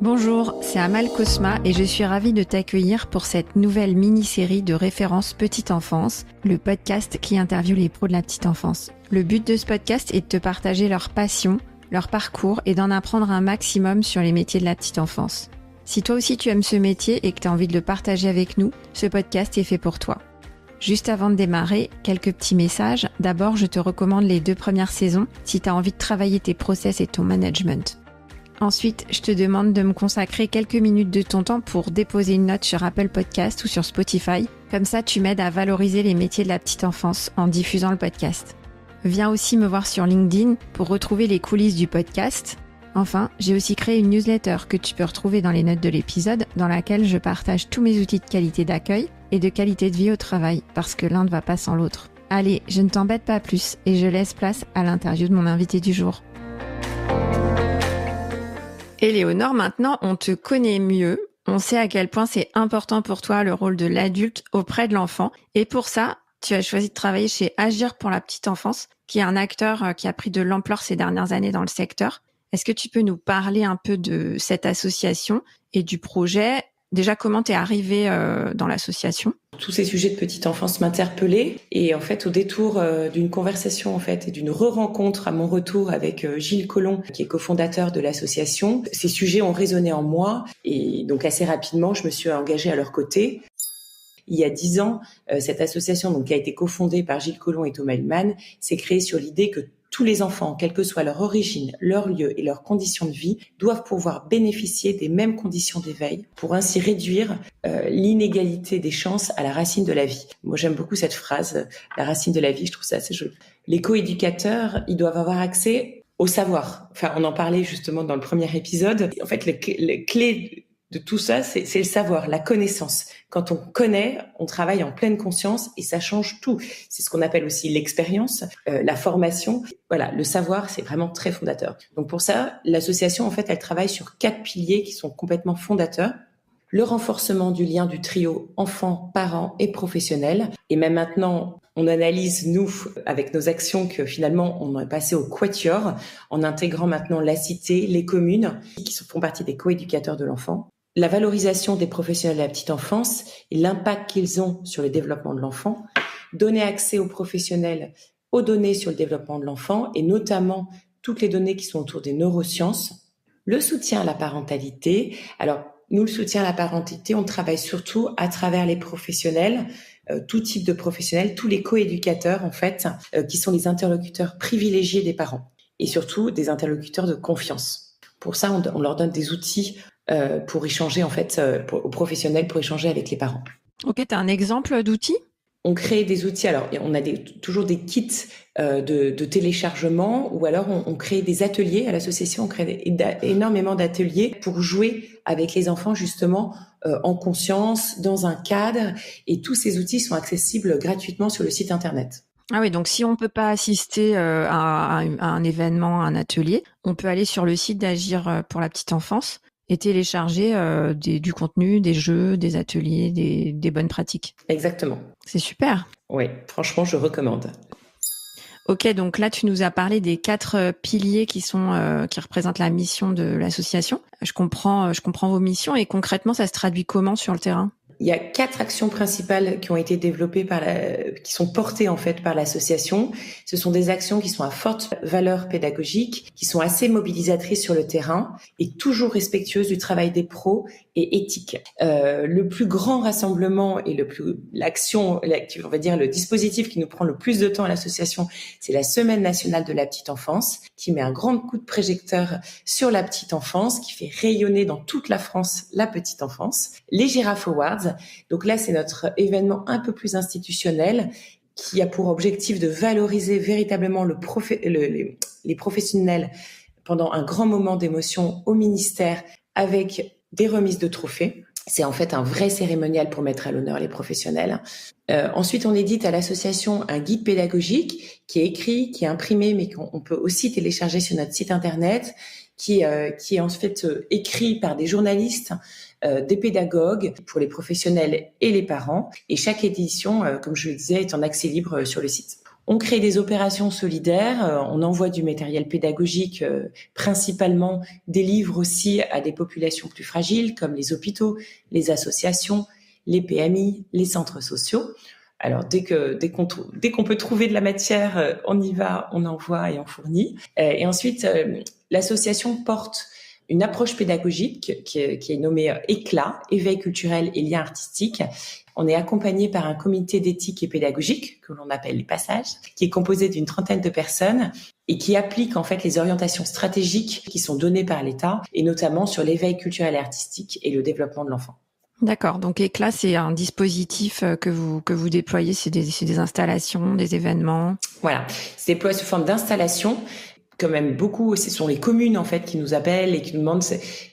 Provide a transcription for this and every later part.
Bonjour, c'est Amal Cosma et je suis ravie de t'accueillir pour cette nouvelle mini-série de références petite enfance, le podcast qui interviewe les pros de la petite enfance. Le but de ce podcast est de te partager leur passion, leur parcours et d'en apprendre un maximum sur les métiers de la petite enfance. Si toi aussi tu aimes ce métier et que tu as envie de le partager avec nous, ce podcast est fait pour toi. Juste avant de démarrer, quelques petits messages. D'abord, je te recommande les 2 premières saisons si tu as envie de travailler tes process et ton management. Ensuite, je te demande de me consacrer quelques minutes de ton temps pour déposer une note sur Apple Podcast ou sur Spotify. Comme ça, tu m'aides à valoriser les métiers de la petite enfance en diffusant le podcast. Viens aussi me voir sur LinkedIn pour retrouver les coulisses du podcast. Enfin, j'ai aussi créé une newsletter que tu peux retrouver dans les notes de l'épisode, dans laquelle je partage tous mes outils de qualité d'accueil et de qualité de vie au travail, parce que l'un ne va pas sans l'autre. Allez, je ne t'embête pas plus et je laisse place à l'interview de mon invité du jour. Éléonore, maintenant, on te connaît mieux. On sait à quel point c'est important pour toi le rôle de l'adulte auprès de l'enfant. Et pour ça, tu as choisi de travailler chez Agir pour la petite enfance, qui est un acteur qui a pris de l'ampleur ces dernières années dans le secteur. Est-ce que tu peux nous parler un peu de cette association et du projet ? Déjà, comment t'es arrivée dans l'association ? Tous ces sujets de petite enfance m'interpellaient et en fait au détour d'une conversation en fait et d'une re-rencontre à mon retour avec Gilles Collomb qui est cofondateur de l'association, ces sujets ont résonné en moi et donc assez rapidement je me suis engagée à leur côté. Il y a 10 ans, cette association donc qui a été cofondée par Gilles Collomb et Thomas Human s'est créée sur l'idée que tous les enfants, quelle que soit leur origine, leur lieu et leurs conditions de vie, doivent pouvoir bénéficier des mêmes conditions d'éveil pour ainsi réduire l'inégalité des chances à la racine de la vie. Moi, j'aime beaucoup cette phrase, la racine de la vie, je trouve ça assez joli. Les coéducateurs, ils doivent avoir accès au savoir. Enfin, on en parlait justement dans le premier épisode. En fait, les clés de tout ça, c'est le savoir, la connaissance. Quand on connaît, on travaille en pleine conscience et ça change tout. C'est ce qu'on appelle aussi l'expérience, la formation. Voilà, le savoir, c'est vraiment très fondateur. Donc pour ça, l'association, en fait, elle travaille sur 4 piliers qui sont complètement fondateurs. Le renforcement du lien du trio enfants, parents et professionnels. Et même maintenant, on analyse, nous, avec nos actions, que finalement, on est passé au quatuor en intégrant maintenant la cité, les communes, qui font partie des coéducateurs de l'enfant. La valorisation des professionnels de la petite enfance et l'impact qu'ils ont sur le développement de l'enfant. Donner accès aux professionnels aux données sur le développement de l'enfant et notamment toutes les données qui sont autour des neurosciences. Le soutien à la parentalité. Alors, nous, le soutien à la parentalité, on travaille surtout à travers les professionnels, tout type de professionnels, tous les coéducateurs, en fait, qui sont les interlocuteurs privilégiés des parents et surtout des interlocuteurs de confiance. Pour ça, on leur donne des outils pour échanger, en fait, aux professionnels, pour échanger avec les parents. Ok, t'as un exemple d'outil ? On crée des outils, alors on a toujours des kits de téléchargement ou alors on crée des ateliers à l'association, on crée énormément d'ateliers pour jouer avec les enfants justement en conscience, dans un cadre et tous ces outils sont accessibles gratuitement sur le site internet. Ah oui, donc si on peut pas assister à un événement, à un atelier, on peut aller sur le site d'Agir pour la petite enfance et télécharger du contenu, des jeux, des ateliers, des bonnes pratiques. Exactement. C'est super. Oui, franchement, je recommande. Ok, donc là, tu nous as parlé des 4 piliers qui représentent la mission de l'association. Je comprends vos missions et concrètement, ça se traduit comment sur le terrain ? Il y a 4 actions principales qui ont été développées qui sont portées en fait par l'association. Ce sont des actions qui sont à forte valeur pédagogique, qui sont assez mobilisatrices sur le terrain et toujours respectueuses du travail des pros et éthiques. Le plus grand rassemblement et l'action, on va dire le dispositif qui nous prend le plus de temps à l'association, c'est la Semaine nationale de la petite enfance, qui met un grand coup de projecteur sur la petite enfance, qui fait rayonner dans toute la France la petite enfance. Les Giraffe Awards. Donc là, c'est notre événement un peu plus institutionnel qui a pour objectif de valoriser véritablement les professionnels pendant un grand moment d'émotion au ministère avec des remises de trophées. C'est en fait un vrai cérémonial pour mettre à l'honneur les professionnels. Ensuite, on édite à l'association un guide pédagogique qui est écrit, qui est imprimé, mais qu'on peut aussi télécharger sur notre site internet, qui est en fait écrit par des journalistes, des pédagogues pour les professionnels et les parents. Et chaque édition, comme je le disais, est en accès libre sur le site. On crée des opérations solidaires, on envoie du matériel pédagogique, principalement des livres aussi à des populations plus fragiles comme les hôpitaux, les associations, les PMI, les centres sociaux. Alors dès qu'on peut trouver de la matière, on y va, on envoie et on fournit. Et ensuite, l'association porte une approche pédagogique qui est nommée éclat, éveil culturel et lien artistique. On est accompagné par un comité d'éthique et pédagogique que l'on appelle les passages, qui est composé d'une 30aine de personnes et qui applique en fait les orientations stratégiques qui sont données par l'État et notamment sur l'éveil culturel et artistique et le développement de l'enfant. D'accord. Donc Éclat, c'est un dispositif que vous déployez, c'est des installations, des événements. Voilà, c'est déployé sous forme d'installation. Quand même beaucoup, ce sont les communes en fait qui nous appellent et qui nous demandent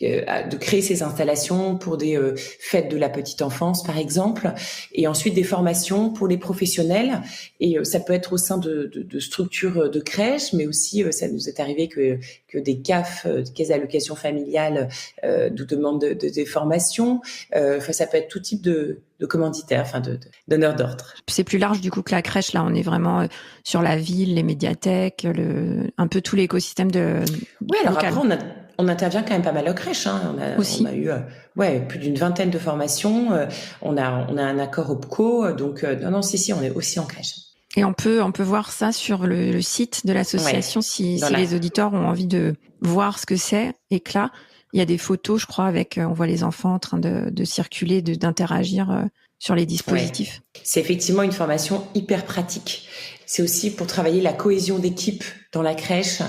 de créer ces installations pour des fêtes de la petite enfance par exemple, et ensuite des formations pour les professionnels. Et ça peut être au sein de structures de crèches, mais aussi ça nous est arrivé que des CAF, des caisses d'allocation familiale, nous demandent des formations. Enfin, ça peut être tout type de commanditaires, enfin donneurs d'ordre. C'est plus large du coup que la crèche. Là, on est vraiment sur la ville, les médiathèques, un peu tout l'écosystème de. Oui, alors local. Après, on intervient quand même pas mal aux crèches. Hein. Aussi. On a eu plus d'une 20aine de formations. On a un accord OPCO, donc non, si, on est aussi en crèche. Et on peut voir ça sur le site de l'association si les auditeurs ont envie de voir ce que c'est, Éclat. Il y a des photos, je crois, avec on voit les enfants en train de circuler, d'interagir sur les dispositifs. Ouais. C'est effectivement une formation hyper pratique. C'est aussi pour travailler la cohésion d'équipe dans la crèche,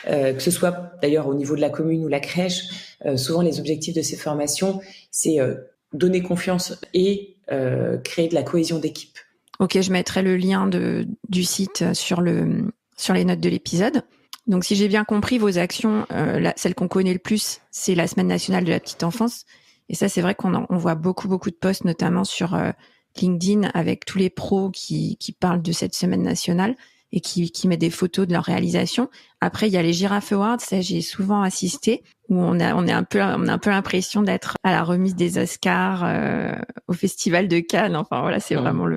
que ce soit d'ailleurs au niveau de la commune ou la crèche. Souvent, les objectifs de ces formations, c'est donner confiance et créer de la cohésion d'équipe. Ok, je mettrai le lien du site sur les notes de l'épisode. Donc, si j'ai bien compris, vos actions, celle qu'on connaît le plus, c'est la Semaine nationale de la petite enfance. Et ça, c'est vrai qu'on voit beaucoup de posts, notamment sur LinkedIn, avec tous les pros qui parlent de cette Semaine nationale et qui mettent des photos de leur réalisation. Après, il y a les Giraffe Awards, ça j'ai souvent assisté, où on a un peu l'impression d'être à la remise des Oscars, au Festival de Cannes. Enfin voilà, c'est vraiment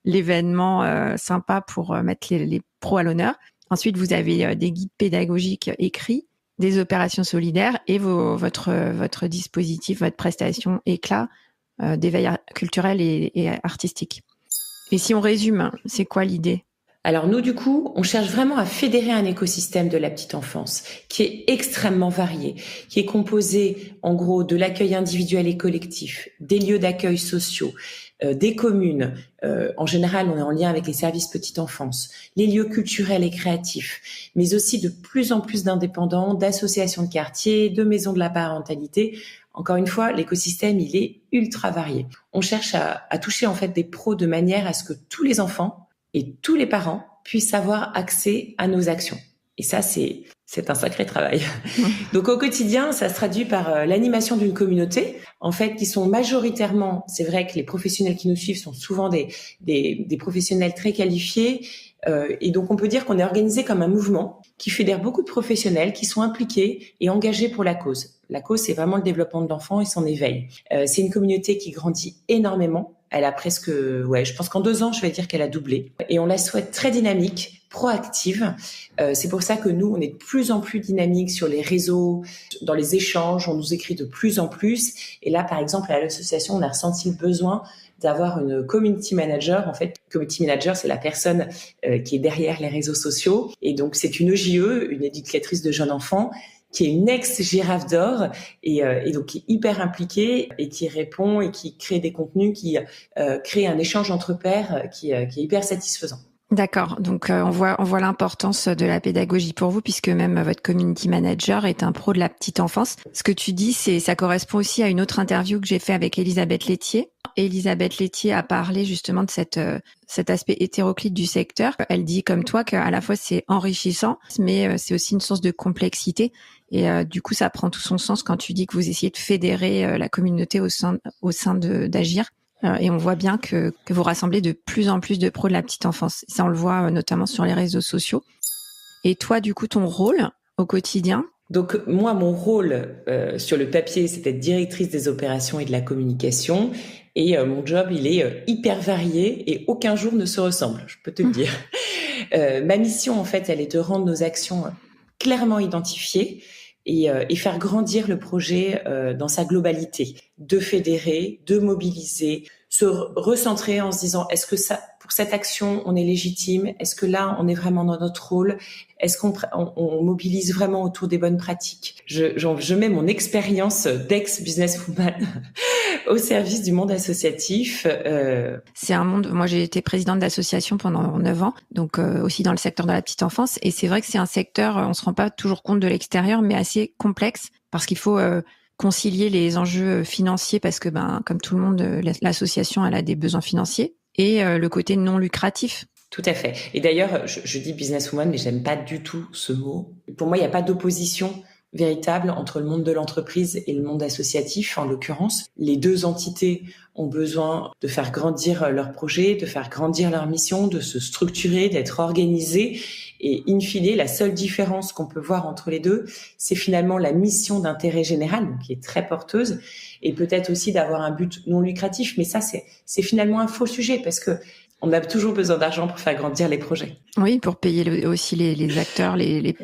l'événement sympa pour mettre les pros à l'honneur. Ensuite, vous avez des guides pédagogiques écrits, des opérations solidaires et votre dispositif, votre prestation Éclat d'éveil culturel et artistique. Et si on résume, c'est quoi l'idée ? Alors nous, du coup, on cherche vraiment à fédérer un écosystème de la petite enfance qui est extrêmement varié, qui est composé en gros de l'accueil individuel et collectif, des lieux d'accueil sociaux, des communes. En général, on est en lien avec les services petite enfance, les lieux culturels et créatifs, mais aussi de plus en plus d'indépendants, d'associations de quartier, de maisons de la parentalité. Encore une fois, l'écosystème, il est ultra varié. On cherche à toucher en fait des pros de manière à ce que tous les enfants et tous les parents puissent avoir accès à nos actions. Et ça, c'est un sacré travail. Donc, au quotidien, ça se traduit par l'animation d'une communauté, en fait, qui sont majoritairement, c'est vrai que les professionnels qui nous suivent sont souvent des professionnels très qualifiés, et donc on peut dire qu'on est organisé comme un mouvement qui fédère beaucoup de professionnels qui sont impliqués et engagés pour la cause. La cause, c'est vraiment le développement de l'enfant et son éveil. C'est une communauté qui grandit énormément. Elle a presque, je pense qu'en 2 ans, je vais dire qu'elle a doublé. Et on la souhaite très dynamique, proactive. C'est pour ça que nous, on est de plus en plus dynamique sur les réseaux, dans les échanges. On nous écrit de plus en plus. Et là, par exemple, à l'association, on a ressenti le besoin d'avoir une community manager. En fait, community manager, c'est la personne qui est derrière les réseaux sociaux. Et donc, c'est une EJE, une éducatrice de jeunes enfants, qui est une ex-girafe d'or et donc qui est hyper impliquée et qui répond et qui crée des contenus, qui crée un échange entre pairs qui est hyper satisfaisant. D'accord. Donc, on voit l'importance de la pédagogie pour vous, puisque même votre community manager est un pro de la petite enfance. Ce que tu dis, ça correspond aussi à une autre interview que j'ai fait avec Elisabeth Laitier. Elisabeth Laitier a parlé justement de cet aspect hétéroclite du secteur. Elle dit comme toi qu'à la fois c'est enrichissant, mais c'est aussi une source de complexité. Et du coup, ça prend tout son sens quand tu dis que vous essayez de fédérer la communauté au sein d'Agir. Et on voit bien que vous rassemblez de plus en plus de pros de la petite enfance. Ça, on le voit notamment sur les réseaux sociaux. Et toi, du coup, ton rôle au quotidien ? Donc moi, mon rôle sur le papier, c'est d'être directrice des opérations et de la communication. Et mon job, il est hyper varié et aucun jour ne se ressemble, je peux te le dire. Ma mission, en fait, elle est de rendre nos actions clairement identifiées et faire grandir le projet dans sa globalité, de fédérer, de mobiliser, se recentrer en se disant est-ce que ça, pour cette action, on est légitime? Est-ce que là, on est vraiment dans notre rôle? Est-ce qu'on mobilise vraiment autour des bonnes pratiques? Je mets mon expérience d'ex-businesswoman au service du monde associatif. C'est un monde. Moi, j'ai été présidente d'association pendant 9 ans, donc aussi dans le secteur de la petite enfance. Et c'est vrai que c'est un secteur, on se rend pas toujours compte de l'extérieur, mais assez complexe parce qu'il faut concilier les enjeux financiers parce que, comme tout le monde, l'association elle a des besoins financiers et le côté non lucratif. Tout à fait. Et d'ailleurs, je dis businesswoman, mais j'aime pas du tout ce mot. Pour moi, il n'y a pas d'opposition véritable entre le monde de l'entreprise et le monde associatif. En l'occurrence, les deux entités ont besoin de faire grandir leur projet, de faire grandir leur mission, de se structurer, d'être organisées. Et in fine, la seule différence qu'on peut voir entre les deux, c'est finalement la mission d'intérêt général, donc qui est très porteuse, et peut-être aussi d'avoir un but non lucratif. Mais ça, c'est finalement un faux sujet parce que on a toujours besoin d'argent pour faire grandir les projets. Oui, pour payer aussi les acteurs, les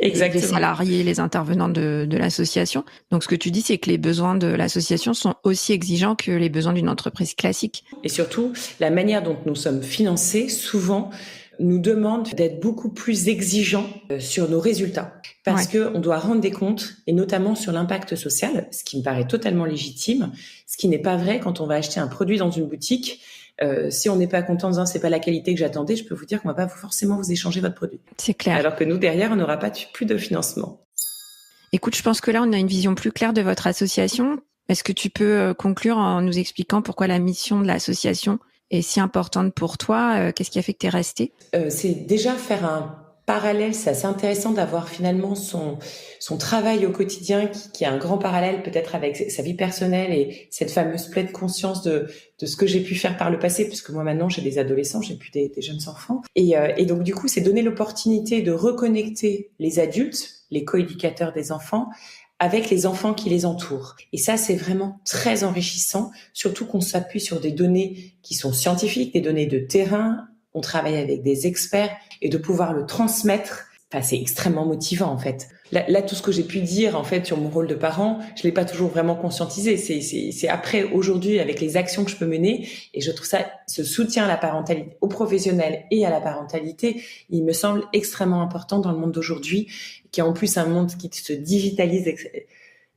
salariés, les intervenants de l'association. Donc, ce que tu dis, c'est que les besoins de l'association sont aussi exigeants que les besoins d'une entreprise classique. Et surtout, la manière dont nous sommes financés, souvent, nous demande d'être beaucoup plus exigeants sur nos résultats. Parce que on doit rendre des comptes, et notamment sur l'impact social, ce qui me paraît totalement légitime, ce qui n'est pas vrai quand on va acheter un produit dans une boutique. Si on n'est pas content en disant c'est pas la qualité que j'attendais, je peux vous dire qu'on va pas forcément vous échanger votre produit. C'est clair. Alors que nous, derrière, on n'aura pas plus de financement. Écoute, je pense que là, on a une vision plus claire de votre association. Est-ce que tu peux conclure en nous expliquant pourquoi la mission de l'association est si importante pour toi? Qu'est-ce qui a fait que tu es restée? C'est déjà faire un parallèle, c'est assez intéressant d'avoir finalement son travail au quotidien qui a un grand parallèle peut-être avec sa vie personnelle et cette fameuse pleine conscience de ce que j'ai pu faire par le passé, puisque moi maintenant j'ai des adolescents, j'ai plus des jeunes enfants. Et donc du coup, c'est donner l'opportunité de reconnecter les adultes, les coéducateurs des enfants, avec les enfants qui les entourent. Et ça, c'est vraiment très enrichissant, surtout qu'on s'appuie sur des données qui sont scientifiques, des données de terrain. On travaille avec des experts et de pouvoir le transmettre, c'est extrêmement motivant en fait. Là, tout ce que j'ai pu dire en fait sur mon rôle de parent, je l'ai pas toujours vraiment conscientisé. C'est après aujourd'hui avec les actions que je peux mener et je trouve ça, ce soutien à la parentalité, aux professionnels et à la parentalité, il me semble extrêmement important dans le monde d'aujourd'hui, qui est en plus un monde qui se digitalise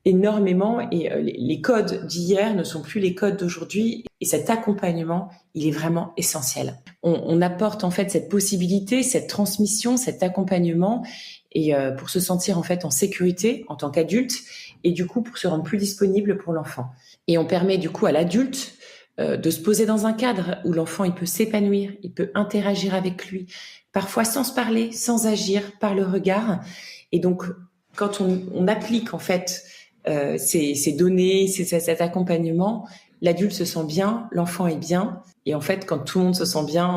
énormément et les codes d'hier ne sont plus les codes d'aujourd'hui et cet accompagnement, il est vraiment essentiel. On apporte en fait cette possibilité, cette transmission, cet accompagnement et pour se sentir en fait en sécurité en tant qu'adulte et du coup pour se rendre plus disponible pour l'enfant. Et on permet du coup à l'adulte de se poser dans un cadre où l'enfant il peut s'épanouir, il peut interagir avec lui, parfois sans se parler, sans agir, par le regard. Et donc quand on applique en fait ces données, cet accompagnement, l'adulte se sent bien, l'enfant est bien. Et en fait, quand tout le monde se sent bien,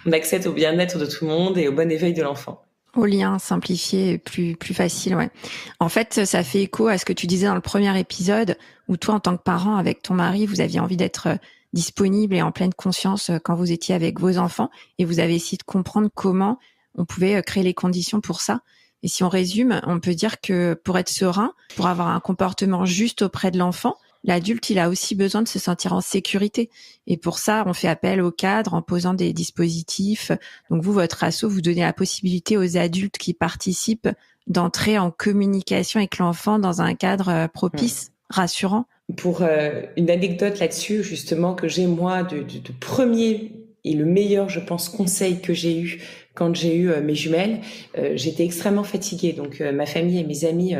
on accède au bien-être de tout le monde et au bon éveil de l'enfant. Au lien simplifié et plus facile, ouais. En fait, ça fait écho à ce que tu disais dans le premier épisode, où toi, en tant que parent, avec ton mari, vous aviez envie d'être disponible et en pleine conscience quand vous étiez avec vos enfants, et vous avez essayé de comprendre comment on pouvait créer les conditions pour ça. Et si on résume, on peut dire que pour être serein, pour avoir un comportement juste auprès de l'enfant, l'adulte, il a aussi besoin de se sentir en sécurité. Et pour ça, on fait appel au cadre en posant des dispositifs. Donc vous, votre asso, vous donnez la possibilité aux adultes qui participent d'entrer en communication avec l'enfant dans un cadre propice, rassurant. Pour une anecdote là-dessus, justement, que j'ai moi de premier et le meilleur, je pense, conseil que j'ai eu quand j'ai eu mes jumelles, j'étais extrêmement fatiguée. Donc, ma famille et mes amis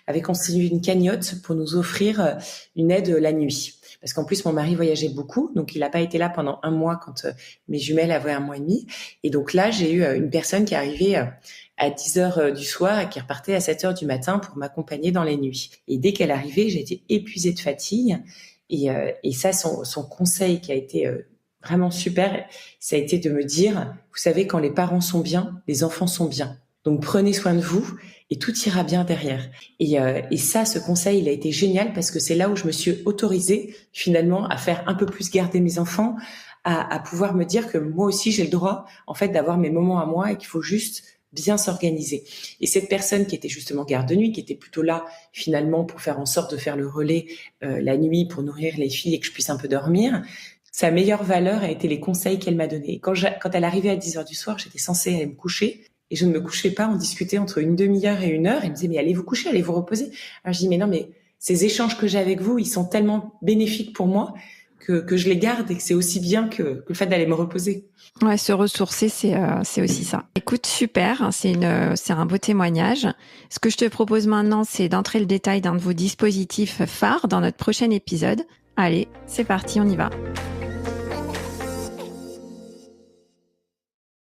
avaient constitué une cagnotte pour nous offrir une aide la nuit. Parce qu'en plus, mon mari voyageait beaucoup, donc il n'a pas été là pendant 1 mois quand mes jumelles avaient 1 mois et demi. Et donc là, j'ai eu une personne qui arrivait à 10h du soir et qui repartait à 7h du matin pour m'accompagner dans les nuits. Et dès qu'elle arrivait, j'étais épuisée de fatigue. Et ça, son conseil qui a été vraiment super, ça a été de me dire, vous savez, quand les parents sont bien, les enfants sont bien. Donc prenez soin de vous et tout ira bien derrière. Et ça, ce conseil, il a été génial parce que c'est là où je me suis autorisée finalement à faire un peu plus garder mes enfants, à pouvoir me dire que moi aussi j'ai le droit en fait d'avoir mes moments à moi et qu'il faut juste bien s'organiser. Et cette personne qui était justement garde de nuit, qui était plutôt là finalement pour faire en sorte de faire le relais la nuit pour nourrir les filles et que je puisse un peu dormir, sa meilleure valeur a été les conseils qu'elle m'a donnés. Quand elle arrivait à 10h du soir, j'étais censée aller me coucher et je ne me couchais pas. On discutait entre une demi-heure et 1 heure. Elle me disait, mais allez vous coucher, allez vous reposer. Alors je dis, mais non, mais ces échanges que j'ai avec vous, ils sont tellement bénéfiques pour moi que je les garde et que c'est aussi bien que le fait d'aller me reposer. Ouais, se ressourcer, c'est aussi ça. Écoute, super, c'est un beau témoignage. Ce que je te propose maintenant, c'est d'entrer le détail d'un de vos dispositifs phares dans notre prochain épisode. Allez, c'est parti, on y va.